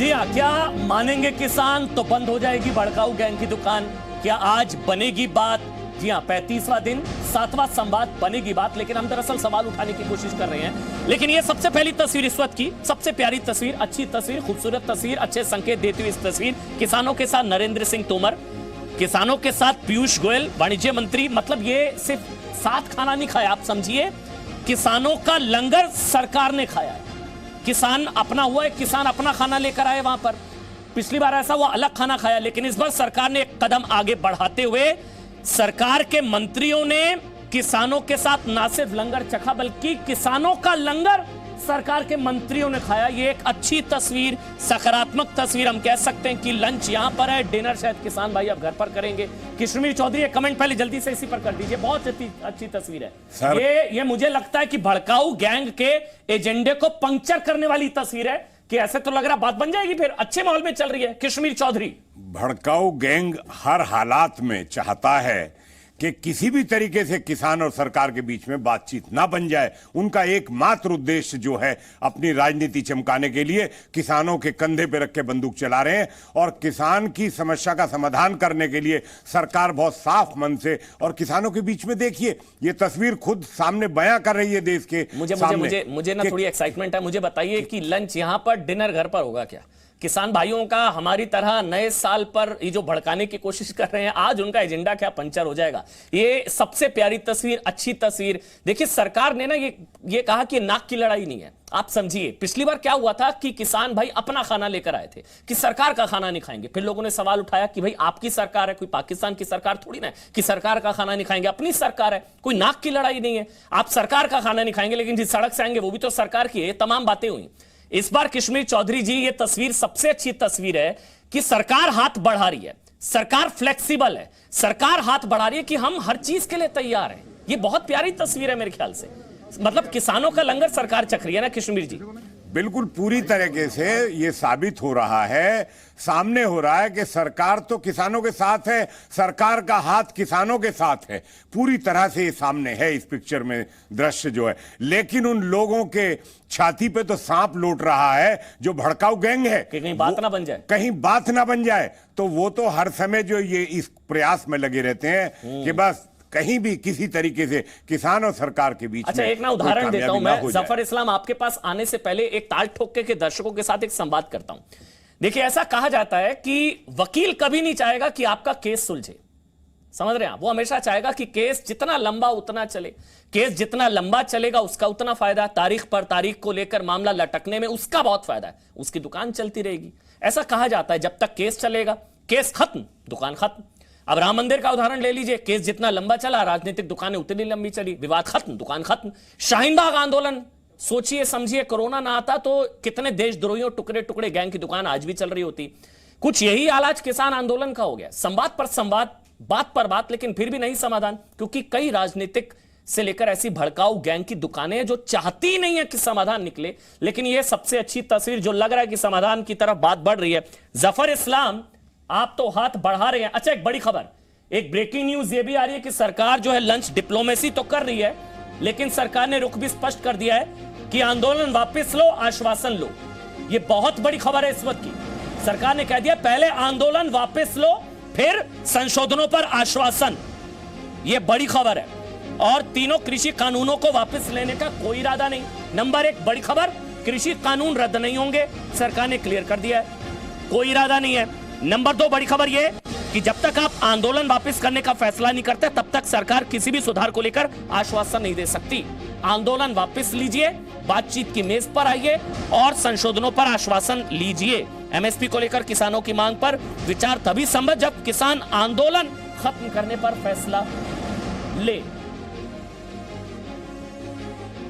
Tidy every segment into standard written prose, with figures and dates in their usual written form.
जी हाँ, क्या मानेंगे किसान तो बंद हो जाएगी भड़काऊ गैंग की दुकान? क्या आज बनेगी बात? जी हाँ, 35वां दिन 7वां संवाद, बनेगी बात। लेकिन हम दरअसल सवाल उठाने की कोशिश कर रहे हैं। लेकिन ये सबसे पहली तस्वीर इस वक्त की, सबसे प्यारी तस्वीर, अच्छी तस्वीर, खूबसूरत तस्वीर, अच्छे संकेत देती हुई इस तस्वीर। किसानों के साथ नरेंद्र सिंह तोमर, किसानों के साथ पीयूष गोयल, वाणिज्य मंत्री। मतलब ये सिर्फ साथ खाना नहीं खाया, आप समझिए किसानों का लंगर सरकार ने खाया है। किसान अपना हुआ है, किसान अपना खाना लेकर आए वहां पर। पिछली बार ऐसा हुआ, अलग खाना खाया। लेकिन इस बार सरकार ने एक कदम आगे बढ़ाते हुए सरकार के मंत्रियों ने किसानों के साथ ना सिर्फ लंगर चखा, बल्कि किसानों का लंगर सरकार के मंत्रियों ने खाया। ये एक अच्छी तस्वीर, सकारात्मक तस्वीर हम कह सकते हैं कि लंच यहां पर है, डिनर शायद किसान भाई अब घर पर करेंगे। कश्मीर चौधरी एक कमेंट पहले जल्दी से इसी पर कर दीजिए, बहुत अच्छी तस्वीर है। ये मुझे लगता है कि भड़काऊ गैंग के एजेंडे को पंक्चर करने वाली तस्वीर है कि ऐसे तो लग रहा बात बन जाएगी, फिर अच्छे माहौल में चल रही है। कश्मीर चौधरी, भड़काऊ गैंग हर हालात में चाहता है कि किसी भी तरीके से किसान और सरकार के बीच में बातचीत ना बन जाए। उनका एकमात्र उद्देश्य जो है अपनी राजनीति चमकाने के लिए किसानों के कंधे पे रख के बंदूक चला रहे हैं। और किसान की समस्या का समाधान करने के लिए सरकार बहुत साफ मन से और किसानों के बीच में, देखिए ये तस्वीर खुद सामने बयां कर रही है देश के सामने। मुझे ना थोड़ी एक्साइटमेंट है। मुझे बताइए कि लंच यहां पर, डिनर घर पर होगा क्या? किसान भाइयों का हमारी तरह नए साल पर ये जो भड़काने की कोशिश कर रहे हैं, आज उनका एजेंडा क्या पंचर हो जाएगा? ये सबसे प्यारी तस्वीर, अच्छी तस्वीर। देखिए सरकार ने ना ये कहा कि नाक की लड़ाई नहीं है। आप समझिए पिछली बार क्या हुआ था कि किसान भाई अपना खाना लेकर आए थे कि सरकार का खाना नहीं खाएंगे। फिर लोगों ने सवाल उठाया कि भाई आपकी सरकार है, कोई पाकिस्तान की सरकार थोड़ी ना है कि सरकार का खाना नहीं खाएंगे, अपनी सरकार है, कोई नाक की लड़ाई नहीं है। आप सरकार का खाना नहीं खाएंगे, लेकिन जिस सड़क से आएंगे वो भी तो सरकार की है। ये तमाम बातें हुई। इस बार कश्मीर चौधरी जी, ये तस्वीर सबसे अच्छी तस्वीर है कि सरकार हाथ बढ़ा रही है, सरकार फ्लेक्सिबल है, सरकार हाथ बढ़ा रही है कि हम हर चीज के लिए तैयार हैं। ये बहुत प्यारी तस्वीर है मेरे ख्याल से। मतलब किसानों का लंगर सरकार चख रही है ना कश्मीर जी? बिल्कुल पूरी तरीके से ये साबित हो रहा है, सामने हो रहा है कि सरकार तो किसानों के साथ है, सरकार का हाथ किसानों के साथ है। पूरी तरह से ये सामने है इस पिक्चर में दृश्य जो है। लेकिन उन लोगों के छाती पे तो सांप लौट रहा है जो भड़काऊ गैंग है, कि कहीं बात ना बन जाए, कहीं बात ना बन जाए। तो वो तो हर समय जो ये इस प्रयास में लगे रहते हैं कि बस कहीं भी किसी तरीके से किसान और सरकार के बीच अच्छा, में एक ना उदाहरण देता हूं मैं। जफर इस्लाम, आपके पास आने से पहले एक ताल ठोक के दर्शकों के साथ एक संवाद करता हूं। देखिए ऐसा कहा जाता है कि वकील कभी नहीं चाहेगा कि आपका केस सुलझे, समझ रहे हैं आप? वो हमेशा चाहेगा कि केस जितना लंबा उतना चले। केस जितना लंबा चलेगा उसका उतना फायदा, तारीख पर तारीख को लेकर मामला लटकने में उसका बहुत फायदा है, उसकी दुकान चलती रहेगी। ऐसा कहा जाता है जब तक केस चलेगा, केस खत्म दुकान खत्म। अब राम मंदिर का उदाहरण ले लीजिए, केस जितना लंबा चला राजनीतिक दुकानें उतनी लंबी चली, विवाद खत्म दुकान खत्म। शाहीन बाग आंदोलन, सोचिए समझिए, कोरोना ना आता तो कितने देशद्रोहियों, टुकड़े टुकड़े गैंग की दुकान आज भी चल रही होती। कुछ यही हाल आज किसान आंदोलन का हो गया। संवाद पर संवाद, बात पर बात, लेकिन फिर भी नहीं समाधान, क्योंकि कई राजनीतिक से लेकर ऐसी भड़काऊ गैंग की दुकानें हैं जो चाहती नहीं है कि समाधान निकले। लेकिन यह सबसे अच्छी तस्वीर जो लग रहा है कि समाधान की तरफ बात बढ़ रही है। जफर इस्लाम, आप तो हाथ बढ़ा रहे हैं। अच्छा, एक बड़ी खबर, एक ब्रेकिंग न्यूज ये भी आ रही है कि सरकार जो है लंच डिप्लोमेसी तो कर रही है, लेकिन सरकार ने रुख भी स्पष्ट कर दिया है कि आंदोलन वापस लो, आश्वासन लो। ये बहुत बड़ी खबर है इस वक्त की। सरकार ने कह दिया पहले आंदोलन वापस लो, फिर संशोधनों पर आश्वासन। यह बड़ी खबर है। और तीनों कृषि कानूनों को वापस लेने का कोई इरादा नहीं। नंबर एक बड़ी खबर, कृषि कानून रद्द नहीं होंगे, सरकार ने क्लियर कर दिया है, कोई इरादा नहीं है। नंबर दो बड़ी खबर यह कि जब तक आप आंदोलन वापस करने का फैसला नहीं करते, तब तक सरकार किसी भी सुधार को लेकर आश्वासन नहीं दे सकती। आंदोलन वापस लीजिए, बातचीत की मेज पर आइए और संशोधनों पर आश्वासन लीजिए। एमएसपी को लेकर किसानों की मांग पर विचार तभी संभव जब किसान आंदोलन खत्म करने पर फैसला ले।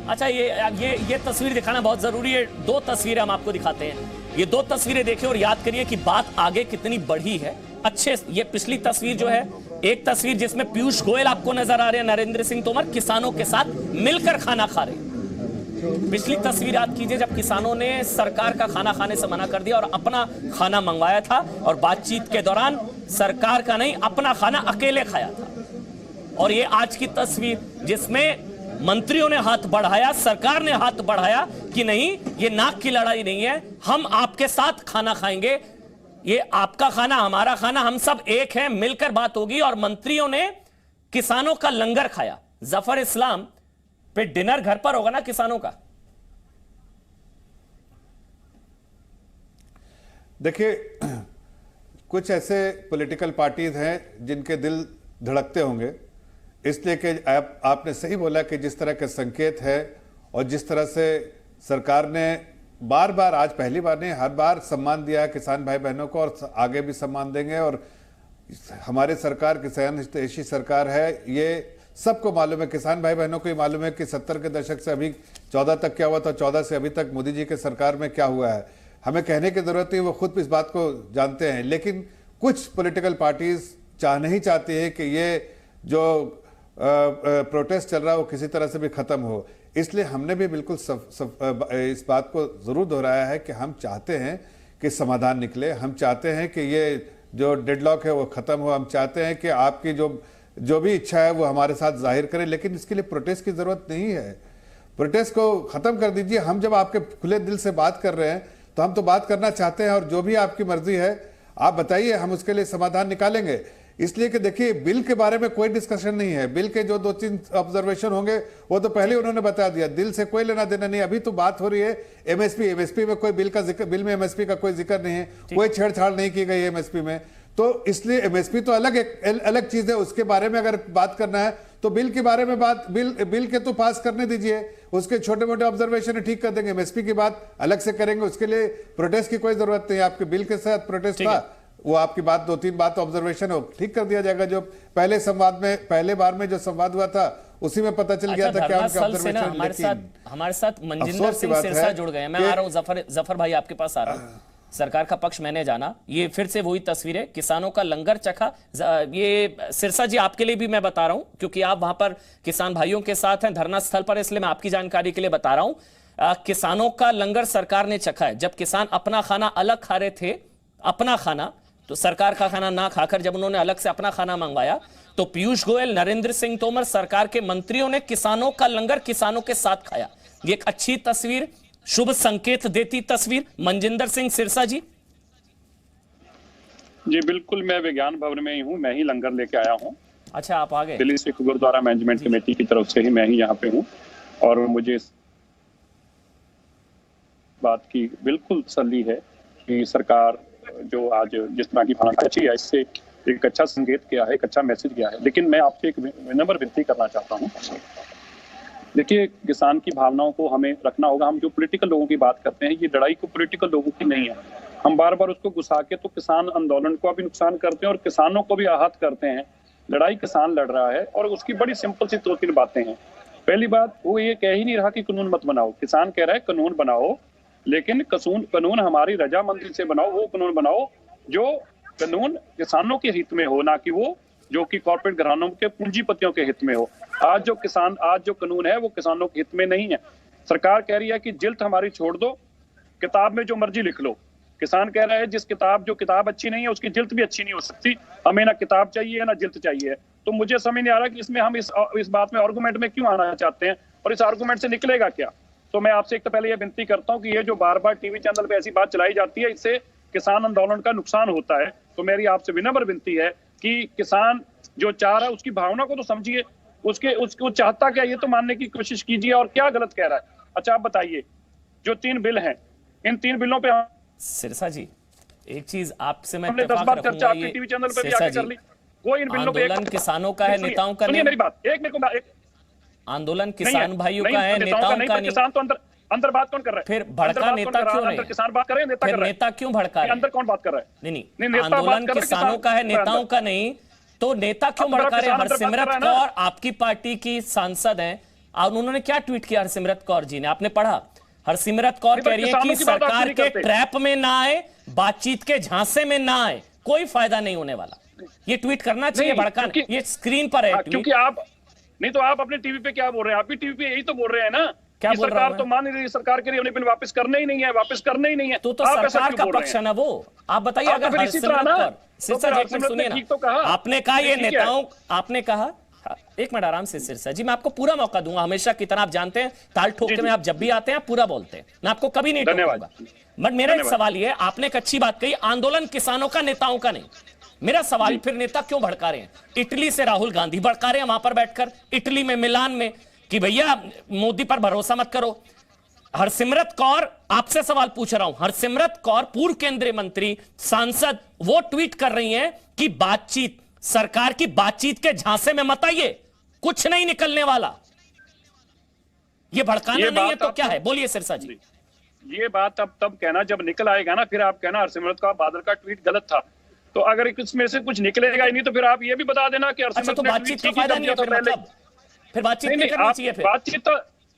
अच्छा, ये तस्वीर दिखाना बहुत जरूरी है। दो तस्वीरें हम आपको दिखाते हैं। ये दो तस्वीरें देखिए और याद करिए कि बात आगे कितनी बढ़ी है। अच्छे, ये पिछली तस्वीर जो है, एक तस्वीर जिसमें पीयूष गोयल आपको नजर आ रहे हैं, नरेंद्र सिंह तोमर किसानों के साथ मिलकर खाना खा रहे हैं। पिछली तस्वीर याद कीजिए जब किसानों ने सरकार का खाना खाने से मना कर दिया और अपना खाना मंगवाया था, और बातचीत के दौरान सरकार का नहीं अपना खाना अकेले खाया था। और ये आज की तस्वीर जिसमें मंत्रियों ने हाथ बढ़ाया, सरकार ने हाथ बढ़ाया कि नहीं, ये नाक की लड़ाई नहीं है, हम आपके साथ खाना खाएंगे, ये आपका खाना हमारा खाना, हम सब एक हैं, मिलकर बात होगी। और मंत्रियों ने किसानों का लंगर खाया। जफर इस्लाम पे डिनर घर पर होगा ना किसानों का? देखिए, कुछ ऐसे पॉलिटिकल पार्टीज हैं जिनके दिल धड़कते होंगे, इसलिए कि आपने सही बोला कि जिस तरह के संकेत है और जिस तरह से सरकार ने बार बार, आज पहली बार नहीं, हर बार सम्मान दिया है किसान भाई बहनों को और आगे भी सम्मान देंगे। और हमारी सरकार किसान हितैषी सरकार है, ये सबको मालूम है, किसान भाई बहनों को ही मालूम है कि 70 के दशक से अभी 14 तक क्या हुआ था, 14 से अभी तक मोदी जी के सरकार में क्या हुआ है। हमें कहने की जरूरत नहीं, वो खुद इस बात को जानते हैं। लेकिन कुछ पॉलिटिकल पार्टीज नहीं चाहती है कि ये जो प्रोटेस्ट चल रहा है वो किसी तरह से भी खत्म हो। इसलिए हमने भी बिल्कुल इस बात को जरूर दोहराया है कि हम चाहते हैं कि समाधान निकले, हम चाहते हैं कि ये जो डेडलॉक है वो खत्म हो, हम चाहते हैं कि आपकी जो भी इच्छा है वो हमारे साथ जाहिर करें, लेकिन इसके लिए प्रोटेस्ट की जरूरत नहीं है। प्रोटेस्ट को खत्म कर दीजिए। हम जब आपके खुले दिल से बात कर रहे हैं तो हम तो बात करना चाहते हैं, और जो भी आपकी मर्जी है आप बताइए, हम उसके लिए समाधान निकालेंगे। इसलिए कि देखिए, बिल के बारे में कोई डिस्कशन नहीं है, बिल के जो 2-3 ऑब्जर्वेशन होंगे वो तो पहले उन्होंने बता दिया, दिल से कोई लेना देना नहीं। अभी तो बात हो रही है एमएसपी में कोई बिल में एमएसपी का कोई जिक्र नहीं है, कोई छेड़छाड़ नहीं की गई एमएसपी में। तो इसलिए एमएसपी तो अलग चीज है, उसके बारे में अगर बात करना है तो बिल के बारे में बात, बिल के तो पास करने दीजिए, उसके छोटे मोटे ऑब्जर्वेशन ठीक कर देंगे, एमएसपी की बात अलग से करेंगे, उसके लिए प्रोटेस्ट की कोई जरूरत नहीं है। आपके बिल के साथ प्रोटेस्ट था, वो आपकी बात 2-3 बात ऑब्जर्वेशन हो ठीक कर दिया जाएगा। जो पहले बार में जो संवाद हुआ था उसी में पता चल गया था क्या उनके ऑब्जर्वेशन। हमारे साथ मनजिंदर सिंह सिरसा जुड़ गए। मैं आ रहा हूं जफर भाई, आपके पास आ रहा हूं। सरकार का पक्ष मैंने जाना, ये फिर से वही तस्वीर है, किसानों का लंगर चखा। ये सिरसा जी आपके लिए भी मैं बता रहा हूं, क्योंकि आप वहां पर किसान भाइयों के साथ हैं धरना स्थल पर, इसलिए मैं आपकी जानकारी के लिए बता रहा हूं। किसानों का लंगर सरकार ने चखा है। जब किसान अपना खाना अलग खा रहे थे, अपना खाना, तो सरकार का खाना ना खाकर जब उन्होंने अलग से अपना खाना मंगवाया, तो पीयूष गोयल, नरेंद्र सिंह तोमर, सरकार के मंत्रियों ने किसानों का लंगर किसानों के साथ खाया। ये एक अच्छी तस्वीर, शुभ संकेत देती तस्वीर। मनजिंदर सिंह सिरसा जी। जी बिल्कुल, मैं विज्ञान भवन में ही हूँ, मैं ही लंगर लेके आया हूँ। अच्छा, आप आ गए। दिल्ली सिख गुरुद्वारा मैनेजमेंट कमेटी की तरफ से ही मैं ही यहाँ पे हूँ, और मुझे इस बात की बिल्कुल तसल्ली है कि सरकार जो आज जिस तरह की भावना अच्छी है, इससे एक अच्छा संकेत किया है, एक अच्छा मैसेज किया है। लेकिन मैं आपसे एक विनम्र विनती करना चाहता हूँ। देखिए, किसान की भावनाओं को हमें रखना होगा। हम जो पॉलिटिकल लोगों की बात करते हैं, ये लड़ाई को पॉलिटिकल लोगों की नहीं है। हम बार बार उसको घुसा के तो किसान आंदोलन को भी नुकसान करते हैं और किसानों को भी आहत करते हैं। लड़ाई किसान लड़ रहा है और उसकी बड़ी सिंपल सी 2-3 बातें हैं। पहली बात, वो ये कह ही नहीं रहा कि कानून मत बनाओ। किसान कह रहा है कानून बनाओ, लेकिन कानून हमारी रजामंदी से बनाओ। वो कानून बनाओ जो कानून किसानों के हित में हो, ना कि वो जो कि कॉर्पोरेट घरानों के पूंजीपतियों के हित में हो। आज जो कानून है वो किसानों के हित में नहीं है। सरकार कह रही है कि जिल्त हमारी छोड़ दो, किताब में जो मर्जी लिख लो। किसान कह रहा है जो किताब अच्छी नहीं है उसकी जिल्त भी अच्छी नहीं हो सकती, हमें ना किताब चाहिए ना जिल्त चाहिए। तो मुझे समझ नहीं आ रहा कि इसमें हम इस बात में आर्गूमेंट में क्यों आना चाहते हैं और इस आर्गूमेंट से निकलेगा क्या। तो मैं आपसे एक तो पहले ये विनती करता हूँ कि ये जो बार बार टीवी चैनल पे ऐसी बात चलाई जाती है, इससे किसान आंदोलन का नुकसान होता है। तो मेरी आपसे विनम्र विनती है कि किसान जो चाह रहा है उसकी भावना को तो समझिए, उसको चाहता क्या ये तो मानने की कोशिश कीजिए, और क्या गलत कह रहा है। अच्छा, आप बताइए, जो 3 बिल हैं, इन 3 बिलों पे सिरसा जी, एक चीज आपसे मैं हमने 10 बार चर्चा आपके टीवी चैनल पे भी आके कर ली। कोई इन बिलों पे आंदोलन किसानों का है, नेताओं का नहीं। मेरी बात आंदोलन किसान भाइयों का है, नेताओं का नहीं। किसान तो अंदर बात कौन कर रहा है? फिर भड़का नेता क्यों नहीं? किसान बात कर रहे हैं, नेता कर रहा है। नेता क्यों भड़का रहे हैं? अंदर कौन बात कर रहा है? नहीं, आंदोलन किसानों का है, नेताओं का नहीं। तो नेता क्यों भड़का रहे हैं? हरसिमरत कौर आपकी पार्टी की सांसद हैं, और उन्होंने क्या ट्वीट किया हरसिमरत कौर जी ने, आपने पढ़ा? हरसिमरत कौर कह रही है कि सरकार के ट्रैप में ना आए, बातचीत के झांसे में ना आए, कोई फायदा नहीं होने वाला। ये ट्वीट करना चाहिए, भड़का। ये स्क्रीन पर है, क्योंकि आप नहीं तो आप अपने टीवी पे क्या बोल रहे हैं? आप भी टीवी पे यही तो बोल रहे हैं ना, क्या सरकार तो मान नहीं रही, सरकार के लिए बिल वापस करना ही नहीं है, वापस करना ही नहीं है। तो सरकार का पक्ष है ना वो। आप बताइए, अगर हरसिमरत कौर, सिरसा जी सुनिए ना, आपने कहा ये नेताओं, आपने कहा एक मिनट आराम से सिरसा जी, मैं आपको पूरा मौका दूंगा, हमेशा की तरह। आप जानते हैं ताल ठोकने में आप जब भी आते हैं पूरा बोलते हैं, मैं आपको कभी नहीं टोकूंगा। बट मेरा एक सवाल ये है, आपने एक अच्छी बात कही, आंदोलन किसानों का, नेताओं का नहीं। मेरा सवाल, फिर नेता क्यों भड़का रहे हैं? इटली से राहुल गांधी भड़का रहे हैं वहां पर बैठकर, इटली में, मिलान में, कि भैया मोदी पर भरोसा मत करो। हरसिमरत कौर, आपसे सवाल पूछ रहा हूं, हरसिमरत कौर पूर्व केंद्रीय मंत्री, सांसद, वो ट्वीट कर रही हैं कि बातचीत, सरकार की बातचीत के झांसे में मत आइए, कुछ नहीं निकलने वाला। ये भड़काना नहीं है तो क्या है? बोलिए सिरसा जी। ये बात अब तब कहना जब निकल आएगा ना, फिर आप कहना हरसिमरत का बादल का ट्वीट गलत था। तो अगर इसमें से कुछ निकलेगा ही नहीं तो फिर आप ये भी बता देना कि अच्छा, तो बातचीत का फायदा नहीं है फिर बातचीत नहीं करनी चाहिए। फिर बातचीत तो,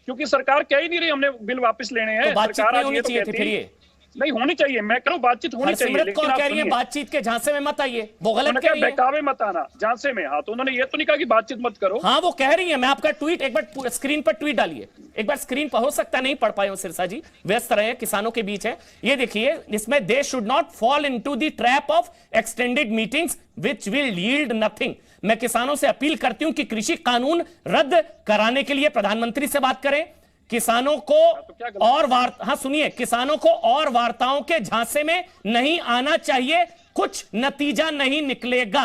क्योंकि सरकार कह ही नहीं रही हमने बिल वापस लेने हैं, तो बातचीत नहीं होनी चाहिए थी फिर? ये नहीं होनी चाहिए, मैं कह रहा हूं बातचीत होनी चाहिए, लेकिन आप कह रही है बातचीत के झांसे में मत आइए, वो गलत कह रही है। बहकावे मत आना झांसे में। हाँ, तो उन्होंने ये तो नहीं कहा कि बातचीत मत करो। हाँ, वो कह रही है। मैं आपका ट्वीट एक बार स्क्रीन पर ट्वीट डालिए, एक बार स्क्रीन पर, हो सकता नहीं पढ़ पाए हो सिरसा जी, व्यस्त रहे, किसानों के बीच है। ये देखिए, इसमें they should not fall into the trap of extended meetings which will yield nothing. मैं किसानों से अपील करती हूं कि कृषि कानून रद्द कराने के लिए प्रधानमंत्री से बात करें, किसानों को और हाँ सुनिए, किसानों को और वार्ताओं के झांसे में नहीं आना चाहिए, कुछ नतीजा नहीं निकलेगा।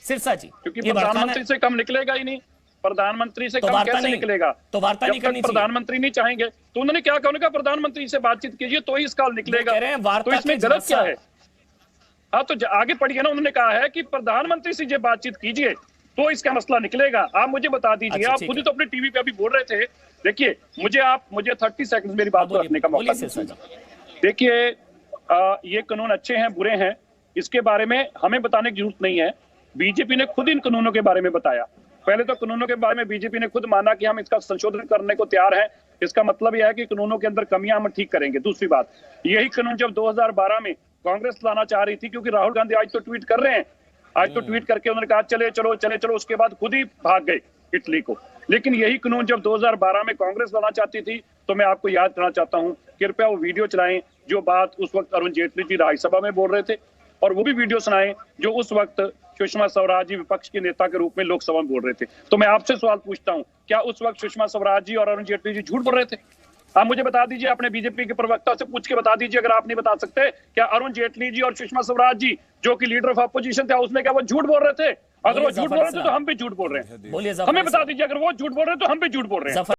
सिरसा जी, क्योंकि प्रधानमंत्री से कम निकलेगा ही नहीं, प्रधानमंत्री से कम कैसे निकलेगा? तो वार्ता नहीं करनी चाहिए। प्रधानमंत्री नहीं चाहेंगे तो उन्होंने क्या कहा? उन्होंने कहा प्रधानमंत्री से बातचीत कीजिए तो ही इसका निकलेगा। तो इसमें गलत क्या है? हाँ, तो आगे पढ़िए ना, उन्होंने कहा है कि प्रधानमंत्री से जो बातचीत कीजिए तो इसका मसला निकलेगा। आप मुझे बता दीजिए। आप खुद ही तो अपने टीवी पे अभी बोल रहे थे। देखिए, मुझे 30 सेकंड मेरी बात को रखने का मौका दीजिए। देखिए, ये कानून अच्छे हैं बुरे हैं इसके बारे में हमें बताने की जरूरत नहीं है। बीजेपी ने खुद इन कानूनों के बारे में बताया। पहले तो कानूनों के बारे में बीजेपी ने खुद माना कि हम इसका संशोधन करने को तैयार हैं। इसका मतलब यह है कि कानूनों के अंदर कमियां हम ठीक करेंगे। दूसरी बात, यही कानून जब 2012 में कांग्रेस लाना चाह रही थी, क्योंकि राहुल गांधी आज तो ट्वीट कर रहे हैं, आज तो ट्वीट करके उन्होंने कहा चले चलो, उसके बाद खुद ही भाग गए इटली को। लेकिन यही कानून जब 2012 में कांग्रेस लाना चाहती थी, तो मैं आपको याद करना चाहता हूं, कृपया वो वीडियो चलाएं जो बात उस वक्त अरुण जेटली जी राज्यसभा में बोल रहे थे, और वो भी वीडियो सुनाएं जो उस वक्त सुषमा स्वराज जी विपक्ष के नेता के रूप में लोकसभा में बोल रहे थे। तो मैं आपसे सवाल पूछता हूं, क्या उस वक्त सुषमा स्वराज जी और अरुण जेटली जी झूठ बोल रहे थे? आप मुझे बता दीजिए, अपने बीजेपी के प्रवक्ता से पूछ के बता दीजिए। अगर आप नहीं बता सकते, क्या अरुण जेटली जी और सुषमा स्वराज जी जो कि लीडर ऑफ अपोजिशन थे, उसमें क्या वो झूठ बोल रहे थे? अगर वो झूठ बोल रहे थे तो हम भी झूठ बोल रहे हैं। हमें बता दीजिए, अगर वो झूठ बोल रहे हैं तो हम भी झूठ बोल रहे हैं।